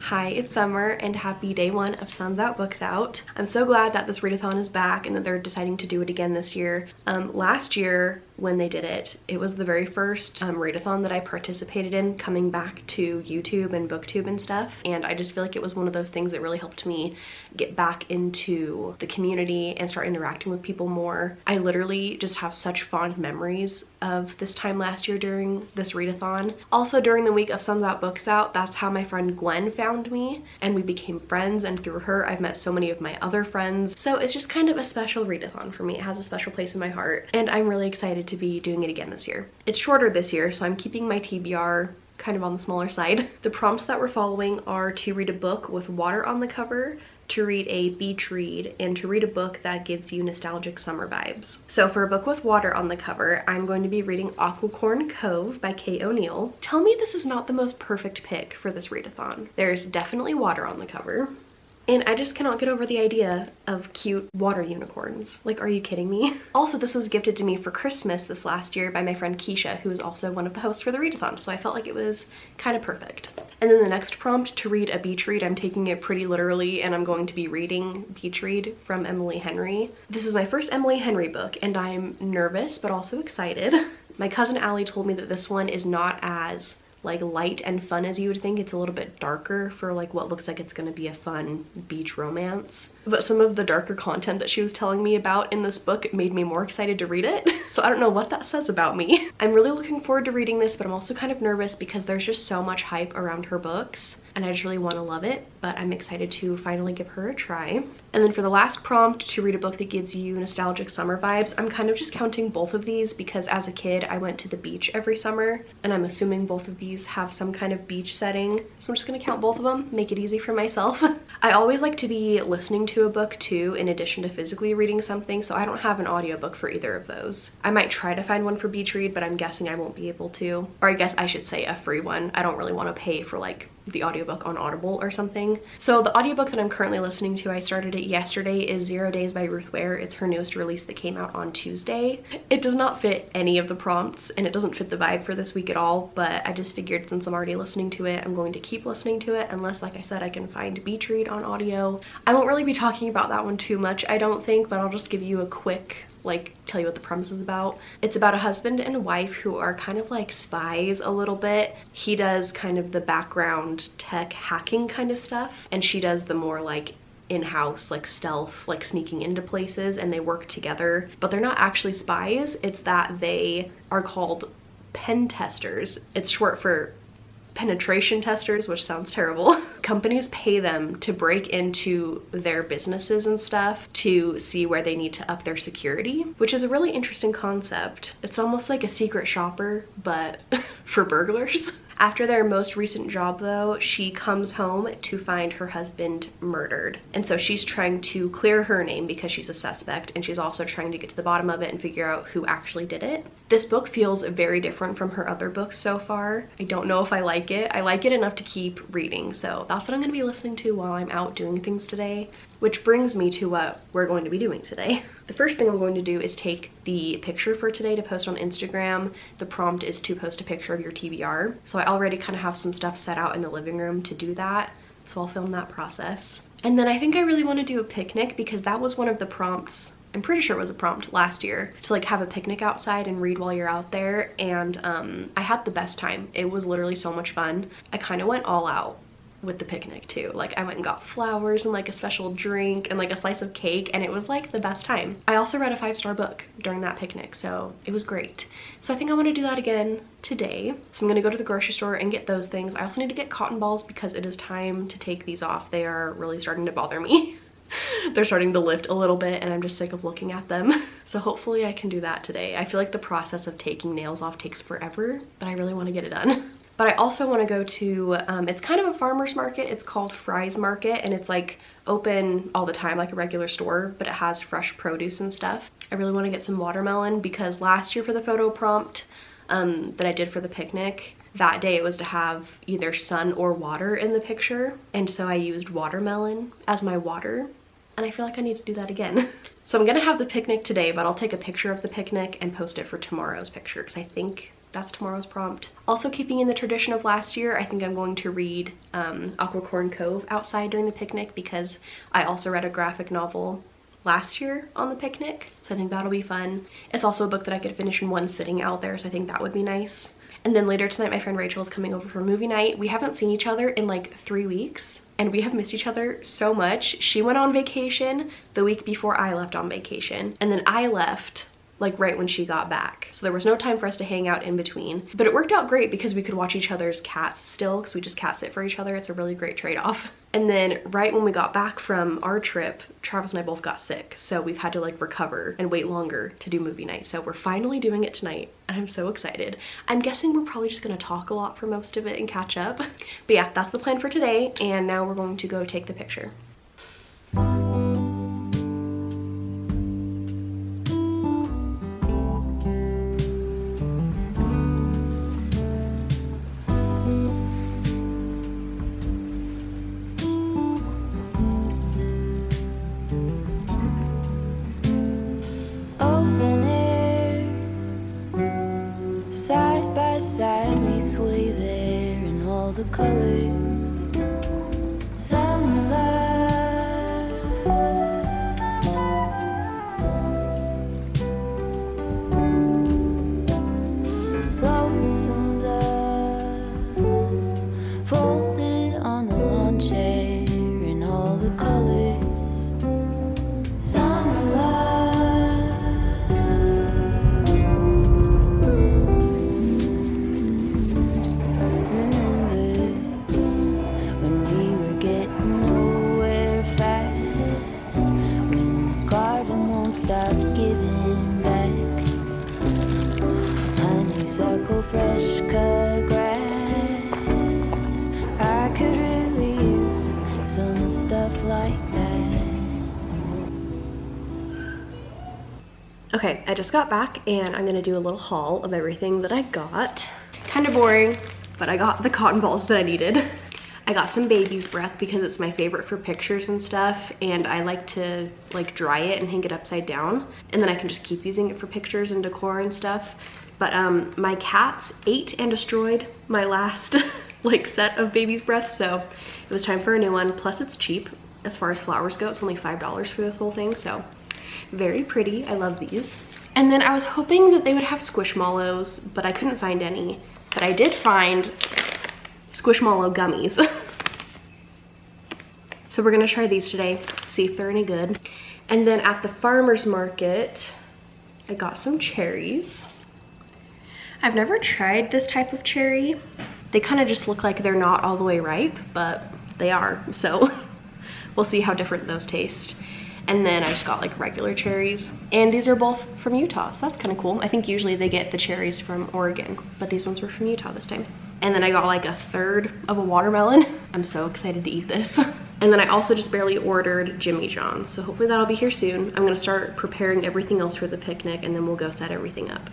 Hi, it's Summer and happy day one of Suns Out Books Out. I'm so glad that this readathon is back and that they're deciding to do it again this year. Last year when they did it, it was the very first readathon that I participated in coming back to YouTube and booktube and stuff, and I just feel like it was one of those things that really helped me get back into the community and start interacting with people more. I literally just have such fond memories of this time last year during this readathon. Also during the week of Suns Out Books Out, that's how my friend Gwen found me and we became friends, and through her I've met so many of my other friends. So it's just kind of a special readathon for me. It has a special place in my heart and I'm really excited to be doing it again this year. It's shorter this year, so I'm keeping my TBR kind of on the smaller side. The prompts that we're following are to read a book with water on the cover, to read a beach read, and to read a book that gives you nostalgic summer vibes. So for a book with water on the cover, I'm going to be reading Aquacorn Cove by Kate O'Neill. Tell me this is not the most perfect pick for this readathon. There's definitely water on the cover, and I just cannot get over the idea of cute water unicorns. Like, are you kidding me? Also, this was gifted to me for Christmas this last year by my friend Keisha, who is also one of the hosts for the readathon, so I felt like it was kind of perfect. And then the next prompt, to read a beach read, I'm taking it pretty literally and I'm going to be reading Beach Read from Emily Henry. This is my first Emily Henry book and I'm nervous but also excited. My cousin Allie told me that this one is not as like light and fun as you would think. It's a little bit darker for like what looks like it's gonna be a fun beach romance. But some of the darker content that she was telling me about in this book made me more excited to read it. So I don't know what that says about me. I'm really looking forward to reading this, but I'm also kind of nervous because there's just so much hype around her books and I just really want to love it, but I'm excited to finally give her a try. And then for the last prompt, to read a book that gives you nostalgic summer vibes, I'm kind of just counting both of these because as a kid I went to the beach every summer and I'm assuming both of these have some kind of beach setting. So I'm just gonna count both of them, make it easy for myself. I always like to be listening to a book too in addition to physically reading something, so I don't have an audiobook for either of those. I might try to find one for Beach Read, but I'm guessing I won't be able to. Or I guess I should say a free one. I don't really want to pay for like the audiobook on Audible or something. So the audiobook that I'm currently listening to, I started it yesterday, is 0 Days by Ruth Ware. It's her newest release that came out on Tuesday. It does not fit any of the prompts and it doesn't fit the vibe for this week at all, but I just figured since I'm already listening to it, I'm going to keep listening to it unless, like I said, I can find Beach Read on audio. I won't really be talking about that one too much, I don't think, but I'll just give you a quick tell you what the premise is about. It's about a husband and wife who are kind of like spies a little bit. He does kind of the background tech hacking kind of stuff and she does the more like in-house like stealth, like sneaking into places, and they work together, but they're not actually spies. It's that they are called pen testers. It's short for penetration testers, which sounds terrible. Companies pay them to break into their businesses and stuff to see where they need to up their security, which is a really interesting concept. It's almost like a secret shopper, but for burglars. After their most recent job though, she comes home to find her husband murdered. And so she's trying to clear her name because she's a suspect, and she's also trying to get to the bottom of it and figure out who actually did it. This book feels very different from her other books so far. I don't know if I like it. I like it enough to keep reading, so that's what I'm gonna be listening to while I'm out doing things today. Which brings me to what we're going to be doing today. The first thing I'm going to do is take the picture for today to post on Instagram. The prompt is to post a picture of your TBR. So I already kind of have some stuff set out in the living room to do that. So I'll film that process. And then I think I really want to do a picnic because that was one of the prompts. I'm pretty sure it was a prompt last year to like have a picnic outside and read while you're out there. And I had the best time. It was literally so much fun. I kind of went all out with the picnic too. Like I went and got flowers and like a special drink and like a slice of cake, and it was like the best time. I also read a 5-star book during that picnic, so it was great. So I think I want to do that again today. So I'm gonna go to the grocery store and get those things. I also need to get cotton balls because it is time to take these off. They are really starting to bother me. They're starting to lift a little bit and I'm just sick of looking at them. So hopefully I can do that today. I feel like the process of taking nails off takes forever, but I really want to get it done. But I also want to go to, it's kind of a farmer's market. It's called Fry's Market and it's like open all the time like a regular store, but it has fresh produce and stuff. I really want to get some watermelon because last year for the photo prompt that I did for the picnic, that day it was to have either sun or water in the picture. And so I used watermelon as my water and I feel like I need to do that again. So I'm gonna have the picnic today, but I'll take a picture of the picnic and post it for tomorrow's picture because I think that's tomorrow's prompt. Also keeping in the tradition of last year, I think I'm going to read Aquacorn Cove outside during the picnic because I also read a graphic novel last year on the picnic, so I think that'll be fun. It's also a book that I could finish in one sitting out there, so I think that would be nice. And then later tonight, my friend Rachel is coming over for movie night. We haven't seen each other in like 3 weeks, and we have missed each other so much. She went on vacation the week before I left on vacation, and then I left like right when she got back. So there was no time for us to hang out in between, but it worked out great because we could watch each other's cats still, because we just cat sit for each other. It's a really great trade-off. And then right when we got back from our trip, Travis and I both got sick, so we've had to like recover and wait longer to do movie night. So we're finally doing it tonight and I'm so excited. I'm guessing we're probably just gonna talk a lot for most of it and catch up. But yeah, that's the plan for today, and now we're going to go take the picture. Side by side we sway there in all the colors. Summer love, lonesome dove, folded on the lawn chair in all the colors. Summer love. Stop giving back. Honeysuckle, fresh cut grass. I could really use some stuff like that. Okay, I just got back and I'm gonna do a little haul of everything that I got. Kind of boring, but I got the cotton balls that I needed. I got some baby's breath because it's my favorite for pictures and stuff, and I like to like dry it and hang it upside down, and then I can just keep using it for pictures and decor and stuff. But my cats ate and destroyed my last like set of baby's breath, so it was time for a new one. Plus it's cheap as far as flowers go. It's only $5 for this whole thing, so very pretty. I love these. And then I was hoping that they would have Squishmallows, but I couldn't find any. But I did find Squishmallow gummies. So we're gonna try these today, see if they're any good. And then at the farmer's market, I got some cherries. I've never tried this type of cherry. They kind of just look like they're not all the way ripe, but they are, so we'll see how different those taste. And then I just got like regular cherries, and these are both from Utah, so that's kind of cool. I think usually they get the cherries from Oregon, but these ones were from Utah this time. And then I got like a third of a watermelon. I'm so excited to eat this. And then I also just barely ordered Jimmy John's, so hopefully that'll be here soon. I'm gonna start preparing everything else for the picnic, and then we'll go set everything up.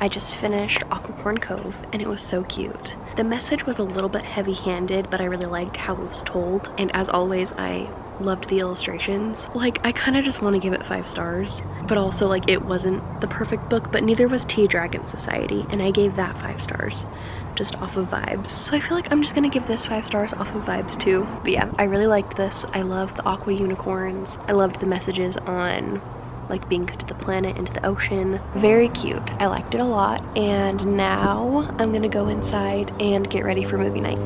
I just finished Aquacorn Cove and it was so cute. The message was a little bit heavy-handed, but I really liked how it was told. And as always, I loved the illustrations. Like, I kind of just want to give it 5 stars, but also like it wasn't the perfect book, but neither was Tea Dragon Society, and I gave that 5 stars just off of vibes. So I feel like I'm just gonna give this 5 stars off of vibes too. But yeah, I really liked this. I love the aqua unicorns. I loved the messages on like being good to the planet and to the ocean. Very cute. I liked it a lot. And now I'm gonna go inside and get ready for movie night.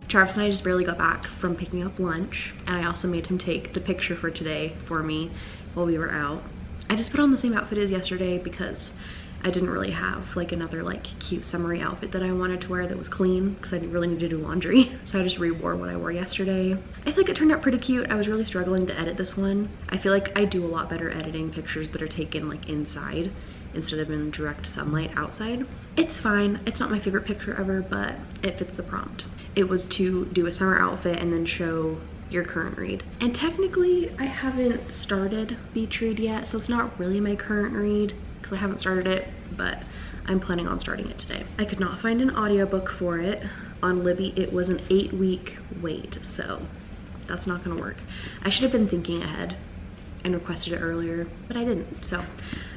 Travis and I just barely got back from picking up lunch, and I also made him take the picture for today for me while we were out. I just put on the same outfit as yesterday because I didn't really have like another like cute summery outfit that I wanted to wear that was clean because I didn't really need to do laundry. So I just re-wore what I wore yesterday. I feel like it turned out pretty cute. I was really struggling to edit this one. I feel like I do a lot better editing pictures that are taken like inside instead of in direct sunlight outside. It's fine. It's not my favorite picture ever, but it fits the prompt. It was to do a summer outfit and then show your current read. And technically I haven't started Beach Read yet, so it's not really my current read because I haven't started it, but I'm planning on starting it today. I could not find an audiobook for it. On Libby, it was an 8-week wait, so that's not gonna work. I should have been thinking ahead and requested it earlier, but I didn't. So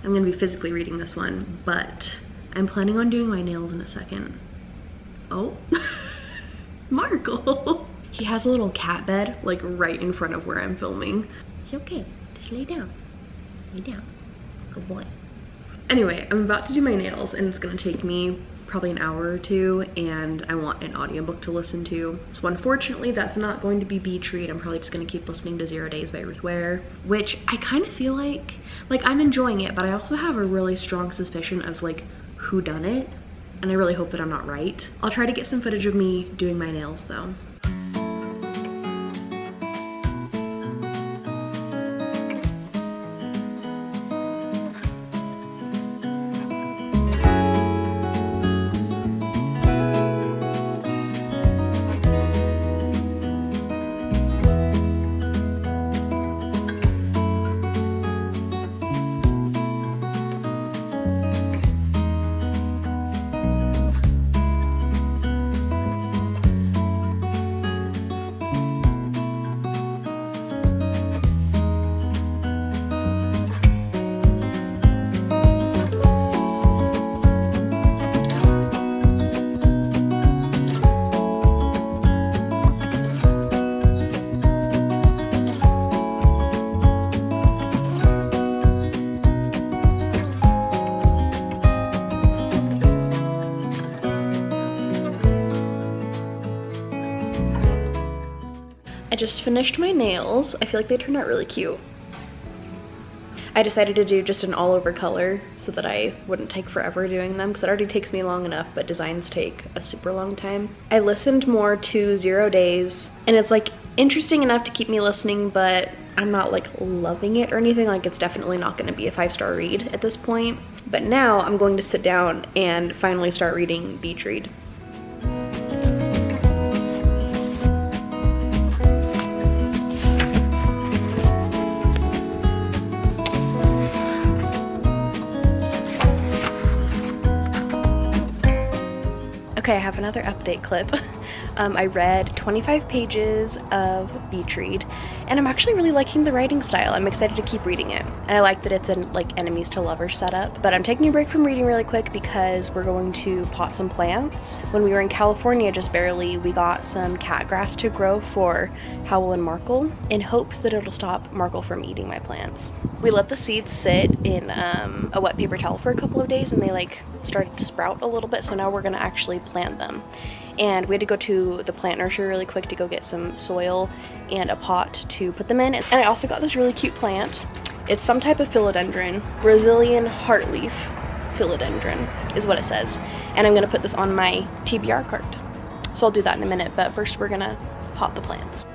I'm gonna be physically reading this one, but I'm planning on doing my nails in a second. Oh, Markle. He has a little cat bed like right in front of where I'm filming. He's okay, just lay down. Lay down, good boy. Anyway, I'm about to do my nails and it's gonna take me probably an hour or two, and I want an audiobook to listen to. So unfortunately, that's not going to be Beach Read. I'm probably just gonna keep listening to 0 Days by Ruth Ware, which I kind of feel like I'm enjoying it, but I also have a really strong suspicion of like who done it, and I really hope that I'm not right. I'll try to get some footage of me doing my nails though. I just finished my nails. I feel like they turned out really cute. I decided to do just an all over color so that I wouldn't take forever doing them because it already takes me long enough, but designs take a super long time. I listened more to 0 Days, and it's like interesting enough to keep me listening, but I'm not like loving it or anything. Like, it's definitely not going to be a 5-star read at this point. But now I'm going to sit down and finally start reading Beach Read. Okay, I have another update clip. I read 25 pages of Beach Read, and I'm actually really liking the writing style. I'm excited to keep reading it. And I like that it's an like enemies to lovers setup. But I'm taking a break from reading really quick because we're going to pot some plants. When we were in California just barely, we got some catgrass to grow for Howl and Markle in hopes that it'll stop Markle from eating my plants. We let the seeds sit in a wet paper towel for a couple of days, and they like started to sprout a little bit, so now we're gonna actually plant them. And we had to go to the plant nursery really quick to go get some soil and a pot to put them in. And I also got this really cute plant. It's some type of philodendron, Brazilian heartleaf philodendron is what it says. And I'm gonna put this on my TBR cart. So I'll do that in a minute, but first we're gonna pot the plants.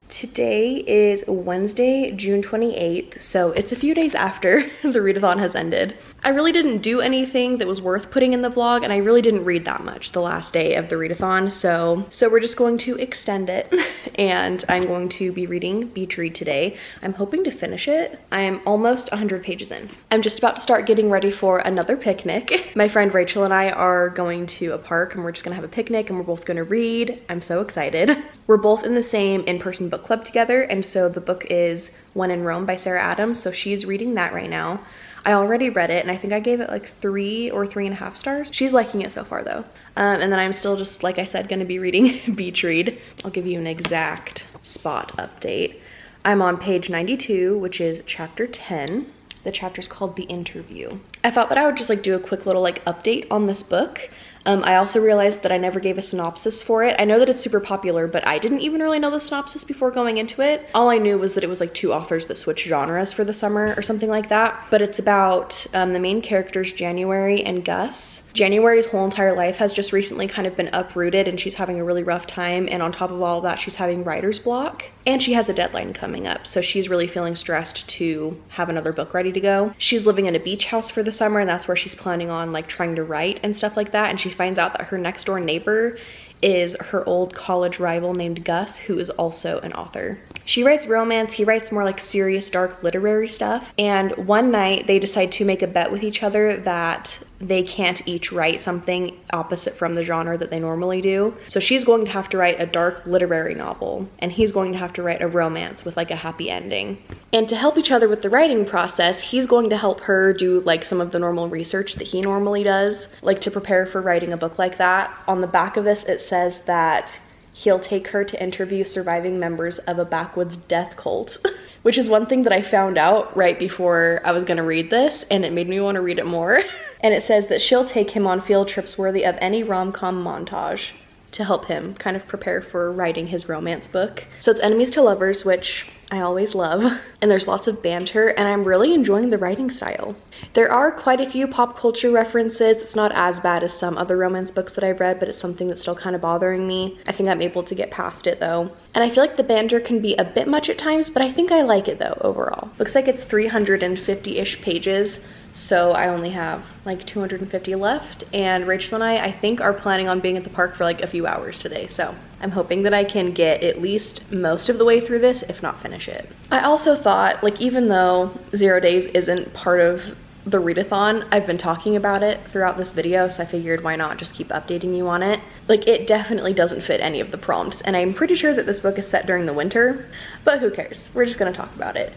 Today is Wednesday, June 28th, so it's a few days after the readathon has ended. I really didn't do anything that was worth putting in the vlog, and I really didn't read that much the last day of the readathon, so we're just going to extend it, and I'm going to be reading Beach Read today. I'm hoping to finish it. I am almost 100 pages in. I'm just about to start getting ready for another picnic. My friend Rachel and I are going to a park, and we're just gonna have a picnic, and we're both gonna read. I'm so excited. We're both in the same in-person book club together, and so the book is When in Rome by Sarah Adams, so she's reading that right now. I already read it, and I think I gave it like 3 or 3.5 stars. She's liking it so far though. And then I'm still just, like I said, gonna be reading Beach Read. I'll give you an exact spot update. I'm on page 92, which is chapter 10. The chapter's called The Interview. I thought that I would just like do a quick little like update on this book. I also realized that I never gave a synopsis for it. I know that it's super popular, but I didn't even really know the synopsis before going into it. All I knew was that it was like 2 authors that switched genres for the summer or something like that. But it's about the main characters, January and Gus. January's whole entire life has just recently kind of been uprooted, and she's having a really rough time, and on top of all of that, she's having writer's block, and she has a deadline coming up, so she's really feeling stressed to have another book ready to go. She's living in a beach house for the summer, and that's where she's planning on like trying to write and stuff like that, and she finds out that her next door neighbor is her old college rival named Gus, who is also an author. She writes romance, he writes more like serious, dark literary stuff. And one night they decide to make a bet with each other that they can't each write something opposite from the genre that they normally do. So she's going to have to write a dark literary novel, and he's going to have to write a romance with like a happy ending. And to help each other with the writing process, he's going to help her do like some of the normal research that he normally does, like to prepare for writing a book like that. On the back of this, it says that he'll take her to interview surviving members of a backwoods death cult, which is one thing that I found out right before I was gonna read this, and it made me want to read it more. And it says that she'll take him on field trips worthy of any rom-com montage to help him kind of prepare for writing his romance book. So it's enemies to lovers, which I always love, and there's lots of banter, and I'm really enjoying the writing style. There are quite a few pop culture references. It's not as bad as some other romance books that I've read, but it's something that's still kind of bothering me. I think I'm able to get past it though. And I feel like the banter can be a bit much at times, but I think I like it though overall. Looks like it's 350-ish pages, so I only have like 250 left, and Rachel and I think are planning on being at the park for like a few hours today, so I'm hoping that I can get at least most of the way through this, if not finish it. I also thought, like, even though 0 days isn't part of the readathon, I've been talking about it throughout this video, so I figured why not just keep updating you on it. Like, it definitely doesn't fit any of the prompts, and I'm pretty sure that this book is set during the winter, but who cares? We're just gonna talk about it.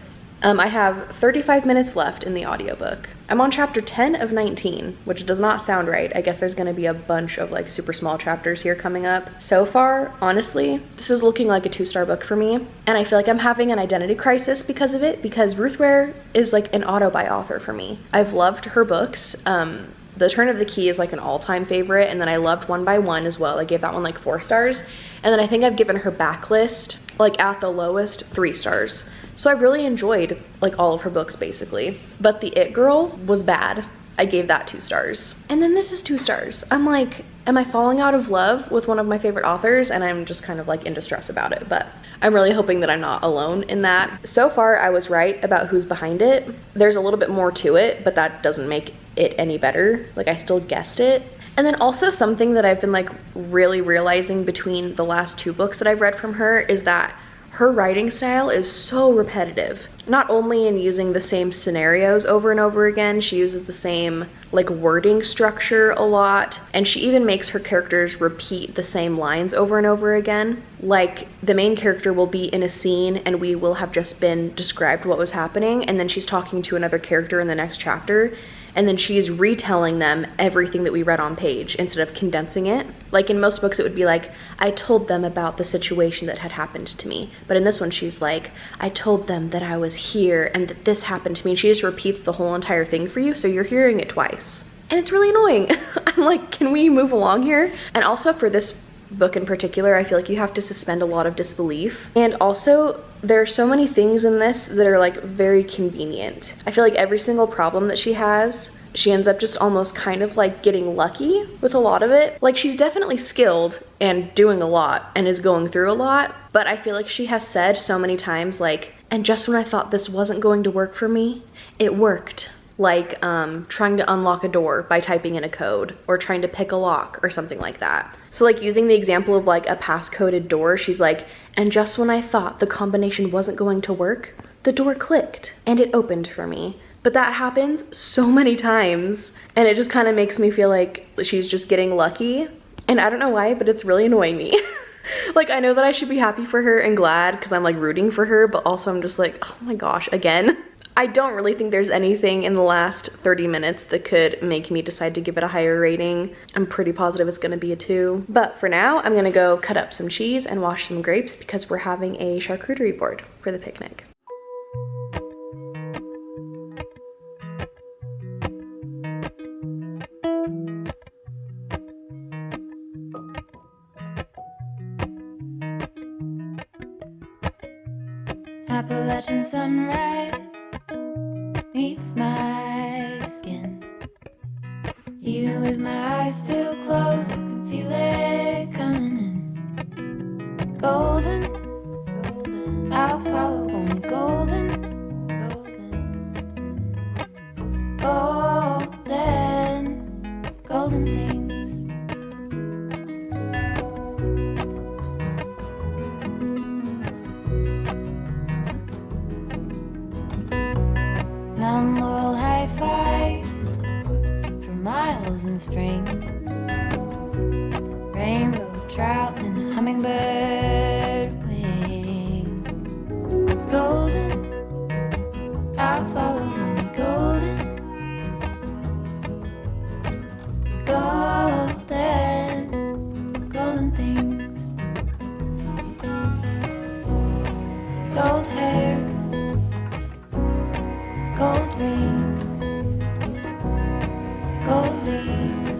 I have 35 minutes left in the audiobook. I'm on chapter 10 of 19, which does not sound right. I guess there's gonna be a bunch of like super small chapters here coming up. So far, honestly, this is looking like a 2-star book for me. And I feel like I'm having an identity crisis because of it, because Ruth Ware is like an auto-buy author for me. I've loved her books. The Turn of the Key is like an all-time favorite, and then I loved One by One as well. I gave that one like 4 stars. And then I think I've given her Backlist like at the lowest 3 stars. So I really enjoyed like all of her books basically. But The It Girl was bad. I gave that 2 stars. And then this is 2 stars. I'm like, am I falling out of love with one of my favorite authors? And I'm just kind of like in distress about it, but I'm really hoping that I'm not alone in that. So far I was right about who's behind it. There's a little bit more to it, but that doesn't make it any better. Like I still guessed it. And then also something that I've been like really realizing between the last 2 books that I've read from her is that her writing style is so repetitive. Not only in using the same scenarios over and over again, she uses the same like wording structure a lot, and she even makes her characters repeat the same lines over and over again. Like the main character will be in a scene and we will have just been described what was happening, and then she's talking to another character in the next chapter, and then she's retelling them everything that we read on page instead of condensing it. Like in most books it would be like, I told them about the situation that had happened to me. But in this one she's like, I told them that I was here and that this happened to me. And she just repeats the whole entire thing for you, so you're hearing it twice. And it's really annoying. I'm like, can we move along here? And also for this book in particular, I feel like you have to suspend a lot of disbelief. And also, there are so many things in this that are like very convenient. I feel like every single problem that she has, she ends up just almost kind of like getting lucky with a lot of it. Like she's definitely skilled and doing a lot and is going through a lot, but I feel like she has said so many times like, and just when I thought this wasn't going to work for me, it worked. Like trying to unlock a door by typing in a code, or trying to pick a lock or something like that. So like using the example of like a passcoded door, she's like, and just when I thought the combination wasn't going to work, the door clicked and it opened for me. But that happens so many times, and it just kind of makes me feel like she's just getting lucky. And I don't know why, but it's really annoying me. Like I know that I should be happy for her and glad because I'm like rooting for her, but also I'm just like, oh my gosh, again. I don't really think there's anything in the last 30 minutes that could make me decide to give it a higher rating. I'm pretty positive it's gonna be a 2. But for now, I'm gonna go cut up some cheese and wash some grapes because we're having a charcuterie board for the picnic. Appalachian sunrise meets my skin. Even with my eyes still closed, I can feel it coming in. Golden, golden, I'll follow only golden, golden, golden, golden things. Mountain laurel high fives for miles in spring. Rainbow trout and a hummingbird wing. Golden, I'll follow only golden, golden, golden things. Gold hair, gold rings, gold leaves,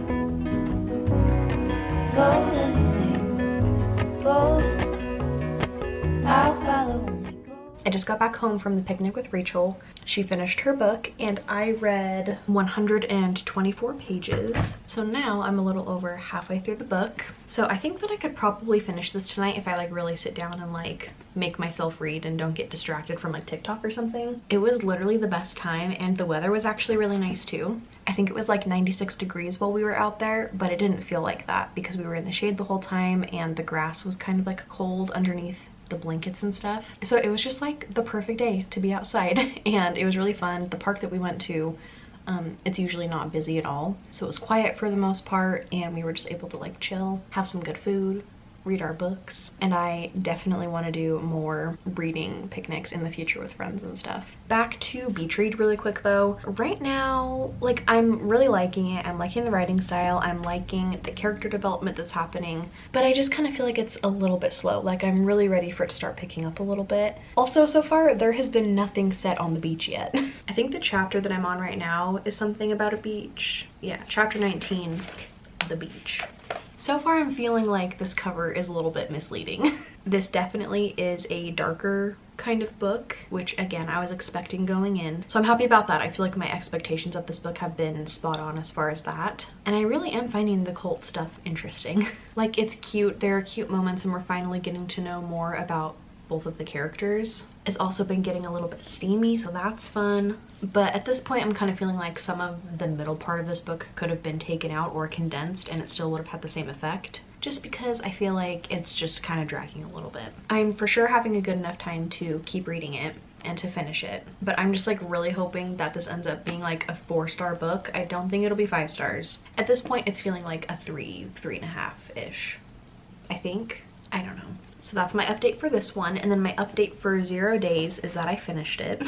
gold anything, golden, I'll follow only gold. I just got back home from the picnic with Rachel. She finished her book and I read 124 pages. So now I'm a little over halfway through the book. So I think that I could probably finish this tonight if I like really sit down and like make myself read and don't get distracted from like TikTok or something. It was literally the best time, and the weather was actually really nice too. I think it was like 96 degrees while we were out there, but it didn't feel like that because we were in the shade the whole time and the grass was kind of like cold underneath the blankets and stuff. So it was just like the perfect day to be outside and it was really fun. The park that we went to, it's usually not busy at all, so it was quiet for the most part and we were just able to like chill, have some good food, read our books, and I definitely want to do more reading picnics in the future with friends and stuff. Back to beach read really quick though. Right now, like I'm really liking it. I'm liking the writing style. I'm liking the character development that's happening, but I just kind of feel like it's a little bit slow. Like I'm really ready for it to start picking up a little bit. Also, so far there has been nothing set on the beach yet. I think the chapter that I'm on right now is something about a beach. Yeah, chapter 19, the beach. So far I'm feeling like this cover is a little bit misleading. This definitely is a darker kind of book, which again I was expecting going in, so I'm happy about that. I feel like my expectations of this book have been spot on as far as that, and I really am finding the cult stuff interesting. Like, it's cute, there are cute moments, and we're finally getting to know more about both of the characters. It's also been getting a little bit steamy, so that's fun. But at this point I'm kind of feeling like some of the middle part of this book could have been taken out or condensed and it still would have had the same effect, just because I feel like it's just kind of dragging a little bit. I'm for sure having a good enough time to keep reading it and to finish it, but I'm just like really hoping that this ends up being like a 4-star book. I don't think it'll be 5 stars. At this point it's feeling like a 3.5-ish, I think. I don't know. So that's my update for this one, and then my update for 0 Days is that I finished it.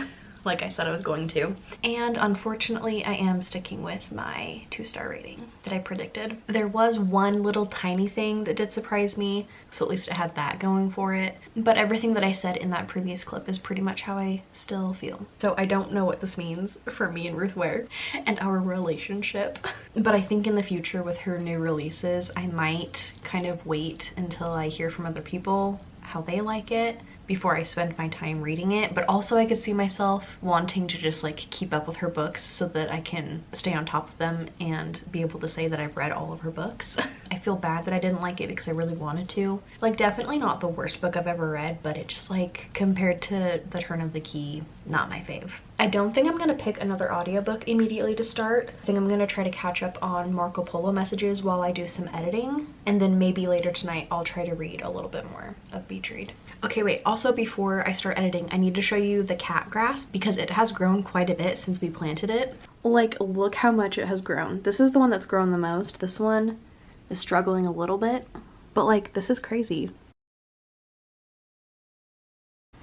Like I said I was going to. And unfortunately I am sticking with my 2-star rating that I predicted. There was one little tiny thing that did surprise me, so at least it had that going for it. But everything that I said in that previous clip is pretty much how I still feel. So I don't know what this means for me and Ruth Ware and our relationship. But I think in the future with her new releases, I might kind of wait until I hear from other people how they like it before I spend my time reading it. But also I could see myself wanting to just like keep up with her books so that I can stay on top of them and be able to say that I've read all of her books. I feel bad that I didn't like it because I really wanted to. Like, definitely not the worst book I've ever read, but it just, like, compared to The Turn of the Key, not my fave. I don't think I'm gonna pick another audiobook immediately to start. I think I'm gonna try to catch up on Marco Polo messages while I do some editing, and then maybe later tonight I'll try to read a little bit more of Beach Read. Okay, wait, also before I start editing, I need to show you the cat grass because it has grown quite a bit since we planted it. Like, look how much it has grown. This is the one that's grown the most. This one is struggling a little bit, but like, this is crazy.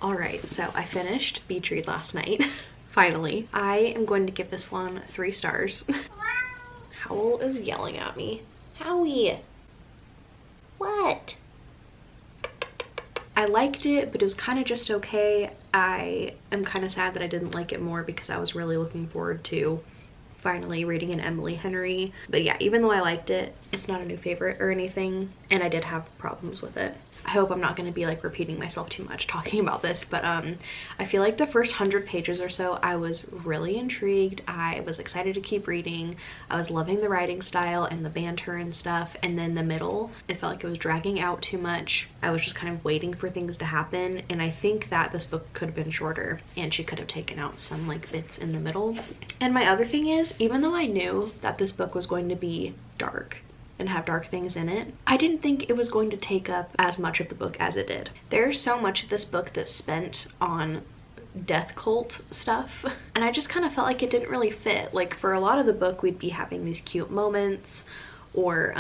All right, so I finished Beach Read last night. Finally. I am going to give this one 3 stars. Howl is yelling at me. Howie! What? I liked it, but it was kind of just okay. I am kind of sad that I didn't like it more because I was really looking forward to finally reading an Emily Henry. But yeah, even though I liked it, it's not a new favorite or anything, and I did have problems with it. I hope I'm not going to be like repeating myself too much talking about this, but I feel like the first 100 pages or so I was really intrigued. I was excited to keep reading. I was loving the writing style and the banter and stuff, and then the middle, it felt like it was dragging out too much. I was just kind of waiting for things to happen, and I think that this book could have been shorter and she could have taken out some like bits in the middle. And my other thing is, even though I knew that this book was going to be dark and have dark things in it, I didn't think it was going to take up as much of the book as it did. There's so much of this book that's spent on death cult stuff, and I just kind of felt like it didn't really fit. Like, for a lot of the book we'd be having these cute moments, or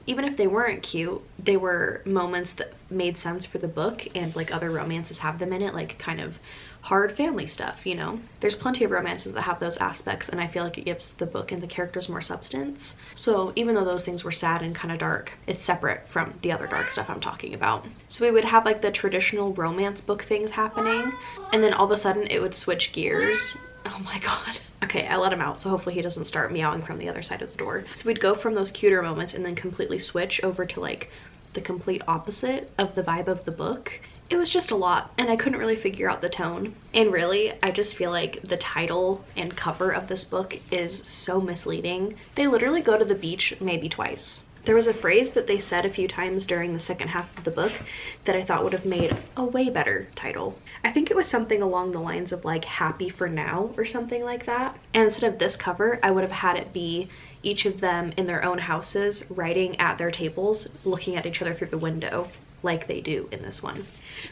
even if they weren't cute, they were moments that made sense for the book, and like other romances have them in it, like kind of hard family stuff, you know? There's plenty of romances that have those aspects, and I feel like it gives the book and the characters more substance. So even though those things were sad and kind of dark, it's separate from the other dark stuff I'm talking about. So we would have like the traditional romance book things happening, and then all of a sudden it would switch gears. Oh my god. Okay, I let him out, so hopefully he doesn't start meowing from the other side of the door. So we'd go from those cuter moments and then completely switch over to like the complete opposite of the vibe of the book. It was just a lot, and I couldn't really figure out the tone. And really, I just feel like the title and cover of this book is so misleading. They literally go to the beach maybe twice. There was a phrase that they said a few times during the second half of the book that I thought would have made a way better title. I think it was something along the lines of like happy for now or something like that. And instead of this cover, I would have had it be each of them in their own houses, writing at their tables, looking at each other through the window, like they do in this one,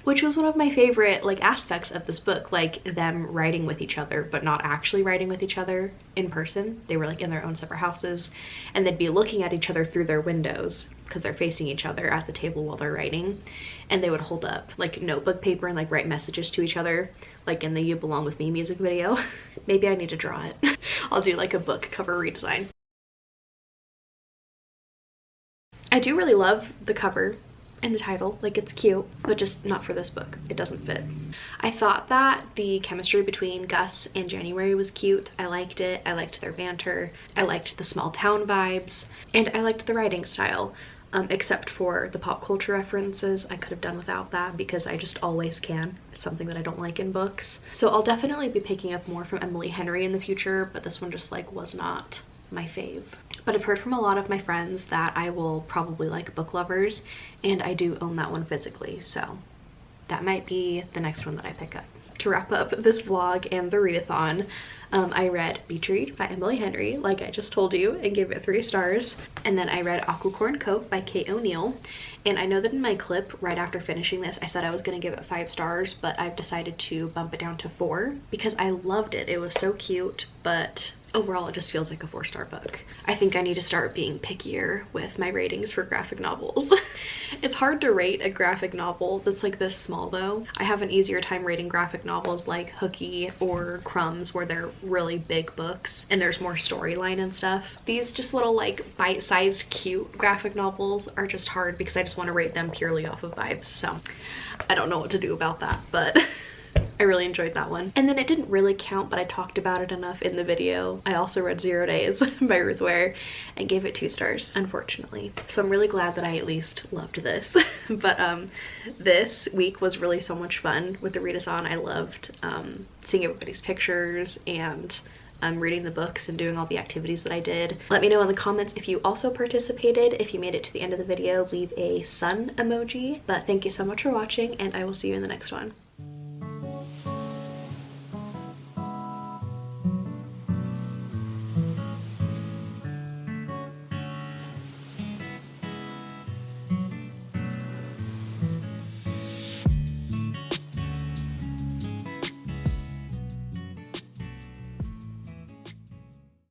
which was one of my favorite like aspects of this book, like them writing with each other but not actually writing with each other in person. They were like in their own separate houses, and they'd be looking at each other through their windows because they're facing each other at the table while they're writing, and they would hold up like notebook paper and like write messages to each other, like in the You Belong With Me music video. Maybe I need to draw it. I'll do like a book cover redesign. I do really love the cover and the title, like it's cute, but just not for this book. It doesn't fit. I thought that the chemistry between Gus and January was cute. I liked it. I liked their banter. I liked the small town vibes, and I liked the writing style. except for the pop culture references. I could have done without that because I just always can. It's something that I don't like in books. So I'll definitely be picking up more from Emily Henry in the future, but this one just like was not my fave. But I've heard from a lot of my friends that I will probably like Book Lovers, and I do own that one physically, so that might be the next one that I pick up. To wrap up this vlog and the readathon, I read Beach Read by Emily Henry, like I just told you, and gave it 3 stars. And then I read Aquacorn Cove by Kate O'Neill. And I know that in my clip right after finishing this, I said I was going to give it 5 stars, but I've decided to bump it down to 4 because I loved it. It was so cute, but overall it just feels like a 4-star book. I think I need to start being pickier with my ratings for graphic novels. It's hard to rate a graphic novel that's like this small though. I have an easier time rating graphic novels like Hooky or Crumbs where they're really big books and there's more storyline and stuff. These just little like bite-sized cute graphic novels are just hard because I just want to rate them purely off of vibes. So I don't know what to do about that, but I really enjoyed that one. And then it didn't really count, but I talked about it enough in the video. I also read 0 Days by Ruth Ware and gave it 2 stars, unfortunately. So I'm really glad that I at least loved this. But this week was really so much fun with the readathon. I loved seeing everybody's pictures and reading the books and doing all the activities that I did. Let me know in the comments if you also participated. If you made it to the end of the video, leave a sun emoji. But thank you so much for watching, and I will see you in the next one.